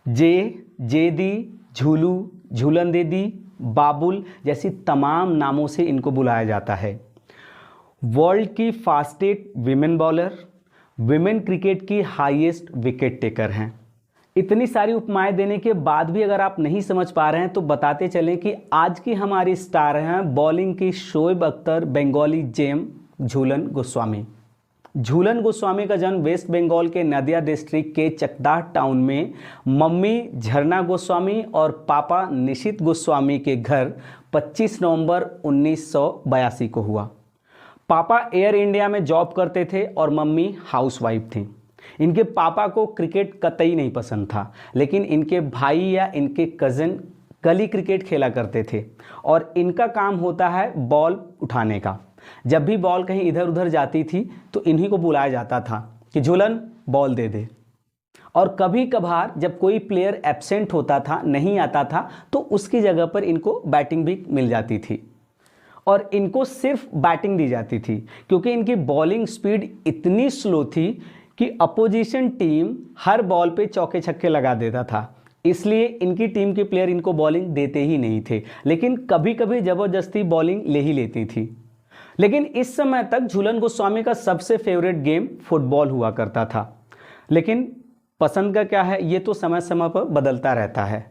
जे, जेदी, झूलू, झूलन दीदी, बाबुल जैसी तमाम नामों से इनको बुलाया जाता है। वर्ल्ड की fastest women bowler, women cricket की हाईएस्ट विकेट टेकर हैं। इतनी सारी उपमाएं देने के बाद भी अगर आप नहीं समझ पा रहे हैं तो बताते चलें कि आज की हमारी स्टार हैं बॉलिंग की शोएब अख्तर, बंगाली जेम झूलन गोस्वामी। झूलन गोस्वामी का जन्म वेस्ट बंगाल के नदिया डिस्ट्रिक्ट के चकदाह टाउन में मम्मी झरना गोस्वामी और पापा निशित गोस्वामी के घर 25 नवंबर 1982 को हुआ। पापा एयर इंडिया में जॉब करते थे और मम्मी हाउसवाइफ थी। इनके पापा को क्रिकेट कतई नहीं पसंद था, लेकिन इनके भाई या इनके कज़न गली क्रिकेट खेला करते थे और इनका काम होता है बॉल उठाने का। जब भी बॉल कहीं इधर उधर जाती थी तो इन्हीं को बुलाया जाता था कि झूलन बॉल दे दे। और कभी कभार जब कोई प्लेयर एब्सेंट होता था, नहीं आता था, तो उसकी जगह पर इनको बैटिंग भी मिल जाती थी और इनको सिर्फ बैटिंग दी जाती थी क्योंकि इनकी बॉलिंग स्पीड इतनी स्लो थी कि अपोजिशन टीम हर बॉल पे चौके छक्के लगा देता था। इसलिए इनकी टीम के प्लेयर इनको बॉलिंग देते ही नहीं थे, लेकिन कभी कभी ज़बरदस्ती बॉलिंग ले ही लेती थी। लेकिन इस समय तक झूलन गोस्वामी का सबसे फेवरेट गेम फुटबॉल हुआ करता था, लेकिन पसंद का क्या है ये तो समय समय पर बदलता रहता है।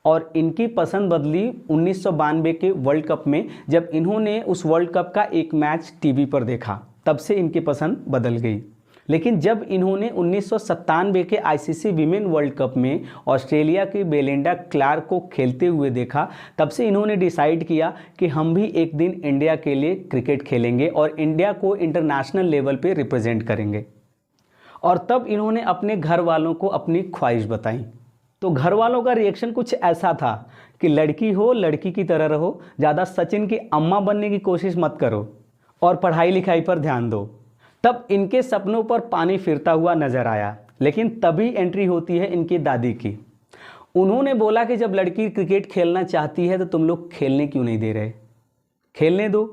और इनकी पसंद बदली 1992 के वर्ल्ड कप में, जब इन्होंने उस वर्ल्ड कप का एक मैच टीवी पर देखा, तब से इनकी पसंद बदल गई। लेकिन जब इन्होंने 1997 के आईसीसी विमेन वर्ल्ड कप में ऑस्ट्रेलिया की बेलिंडा क्लार्क को खेलते हुए देखा, तब से इन्होंने डिसाइड किया कि हम भी एक दिन इंडिया के लिए क्रिकेट खेलेंगे और इंडिया को इंटरनेशनल लेवल पे रिप्रेजेंट करेंगे। और तब इन्होंने अपने घर वालों को अपनी ख्वाहिश बताई। तो घर वालों का रिएक्शन कुछ ऐसा था कि लड़की हो लड़की की तरह रहो, ज़्यादा सचिन की अम्मा बनने की कोशिश मत करो और पढ़ाई लिखाई पर ध्यान दो। तब इनके सपनों पर पानी फिरता हुआ नजर आया, लेकिन तभी एंट्री होती है इनकी दादी की। उन्होंने बोला कि जब लड़की क्रिकेट खेलना चाहती है तो तुम लोग खेलने क्यों नहीं दे रहे, खेलने दो,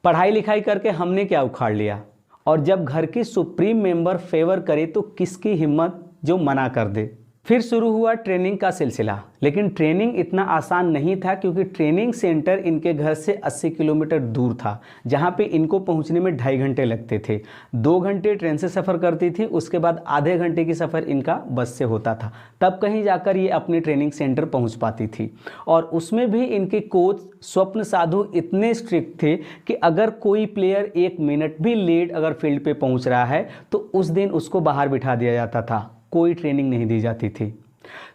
पढ़ाई लिखाई करके हमने क्या उखाड़ लिया। और जब घर की सुप्रीम मेंबर फेवर करे तो किसकी हिम्मत जो मना कर दे। फिर शुरू हुआ ट्रेनिंग का सिलसिला, लेकिन ट्रेनिंग इतना आसान नहीं था क्योंकि ट्रेनिंग सेंटर इनके घर से 80 किलोमीटर दूर था, जहां पे इनको पहुंचने में 2.5 घंटे लगते थे। 2 घंटे ट्रेन से सफ़र करती थी, उसके बाद आधे घंटे की सफ़र इनका बस से होता था, तब कहीं जाकर ये अपने ट्रेनिंग सेंटर पहुँच पाती थी। और उसमें भी इनके कोच स्वप्न साधु इतने स्ट्रिक्ट थे कि अगर कोई प्लेयर 1 मिनट भी लेट अगर फील्ड पे पहुँच रहा है तो उस दिन उसको बाहर बिठा दिया जाता था, कोई ट्रेनिंग नहीं दी जाती थी।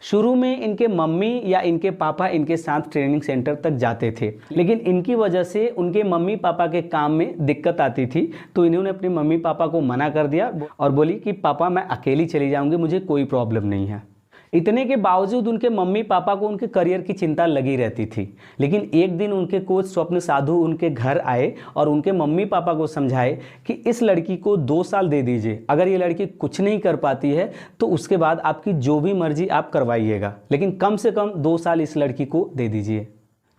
शुरू में इनके मम्मी या इनके पापा इनके साथ ट्रेनिंग सेंटर तक जाते थे, लेकिन इनकी वजह से उनके मम्मी पापा के काम में दिक्कत आती थी, तो इन्होंने अपने मम्मी पापा को मना कर दिया और बोली कि पापा मैं अकेली चली जाऊंगी, मुझे कोई प्रॉब्लम नहीं है। इतने के बावजूद उनके मम्मी पापा को उनके करियर की चिंता लगी रहती थी। लेकिन एक दिन उनके कोच स्वप्न साधु उनके घर आए और उनके मम्मी पापा को समझाए कि इस लड़की को 2 साल दे दीजिए, अगर ये लड़की कुछ नहीं कर पाती है तो उसके बाद आपकी जो भी मर्जी आप करवाइएगा, लेकिन कम से कम 2 साल इस लड़की को दे दीजिए।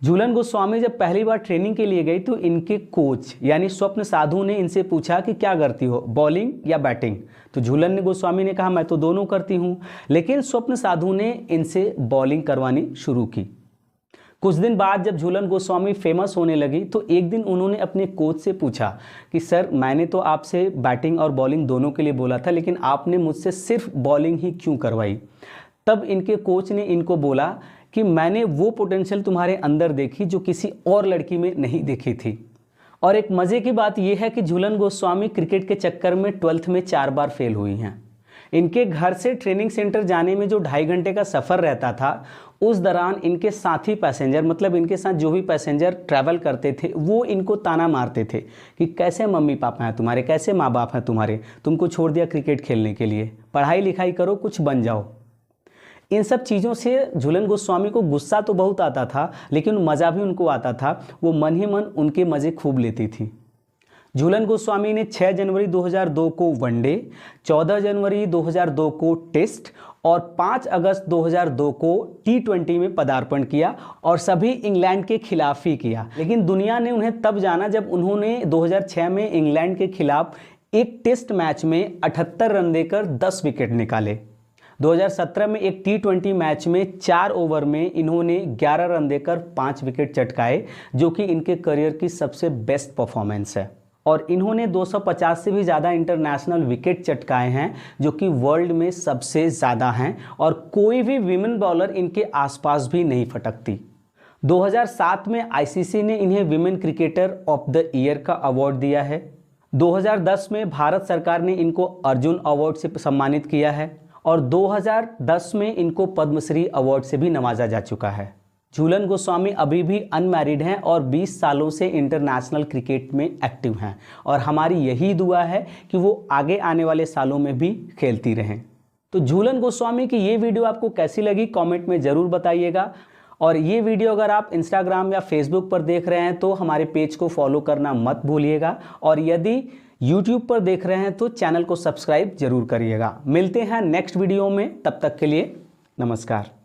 झूलन गोस्वामी जब पहली बार ट्रेनिंग के लिए गई तो इनके कोच यानी स्वप्न साधु ने इनसे पूछा कि क्या करती हो, बॉलिंग या बैटिंग। तो झूलन गोस्वामी ने कहा मैं तो दोनों करती हूँ, लेकिन स्वप्न साधु ने इनसे बॉलिंग करवानी शुरू की। कुछ दिन बाद जब झूलन गोस्वामी फेमस होने लगी तो एक दिन उन्होंने अपने कोच से पूछा कि सर मैंने तो आपसे बैटिंग और बॉलिंग दोनों के लिए बोला था, लेकिन आपने मुझसे सिर्फ बॉलिंग ही क्यों करवाई। तब इनके कोच ने इनको बोला कि मैंने वो पोटेंशियल तुम्हारे अंदर देखी जो किसी और लड़की में नहीं देखी थी। और एक मज़े की बात यह है कि झूलन गोस्वामी क्रिकेट के चक्कर में 12th में 4 बार फेल हुई हैं। इनके घर से ट्रेनिंग सेंटर जाने में जो 2.5 घंटे का सफ़र रहता था, उस दौरान इनके साथी पैसेंजर मतलब इनके साथ जो भी पैसेंजर ट्रैवल करते थे वो इनको ताना मारते थे कि कैसे मम्मी पापा हैं तुम्हारे, कैसे माँ बाप हैं तुम्हारे, तुमको छोड़ दिया क्रिकेट खेलने के लिए, पढ़ाई लिखाई करो, कुछ बन जाओ। इन सब चीज़ों से झूलन गोस्वामी को गुस्सा तो बहुत आता था, लेकिन मज़ा भी उनको आता था। वो मन ही मन उनके मज़े खूब लेती थी। झूलन गोस्वामी ने 6 जनवरी 2002 को वनडे, 14 जनवरी 2002 को टेस्ट और 5 अगस्त 2002 को T20 में पदार्पण किया और सभी इंग्लैंड के खिलाफ ही किया। लेकिन दुनिया ने उन्हें तब जाना जब उन्होंने 2006 में इंग्लैंड के खिलाफ एक टेस्ट मैच में 78 रन देकर 10 विकेट निकाले। 2017 में एक T20 मैच में 4 ओवर में इन्होंने 11 रन देकर 5 विकेट चटकाए, जो कि इनके करियर की सबसे बेस्ट परफॉर्मेंस है। और इन्होंने 250 से भी ज़्यादा इंटरनेशनल विकेट चटकाए हैं, जो कि वर्ल्ड में सबसे ज़्यादा हैं, और कोई भी विमेन बॉलर इनके आसपास भी नहीं फटकती। 2007 में आईसीसी ने इन्हें women cricketer of the year का अवार्ड दिया है। 2010 में भारत सरकार ने इनको अर्जुन अवार्ड से सम्मानित किया है, और 2010 में इनको पद्मश्री अवार्ड से भी नवाजा जा चुका है। झूलन गोस्वामी अभी भी अनमैरिड हैं और 20 सालों से इंटरनेशनल क्रिकेट में एक्टिव हैं, और हमारी यही दुआ है कि वो आगे आने वाले सालों में भी खेलती रहें। तो झूलन गोस्वामी की ये वीडियो आपको कैसी लगी कमेंट में ज़रूर बताइएगा, और ये वीडियो अगर आप इंस्टाग्राम या फेसबुक पर देख रहे हैं तो हमारे पेज को फॉलो करना मत भूलिएगा, और यदि यूट्यूब पर देख रहे हैं तो चैनल को सब्सक्राइब जरूर करिएगा। मिलते हैं नेक्स्ट वीडियो में, तब तक के लिए नमस्कार।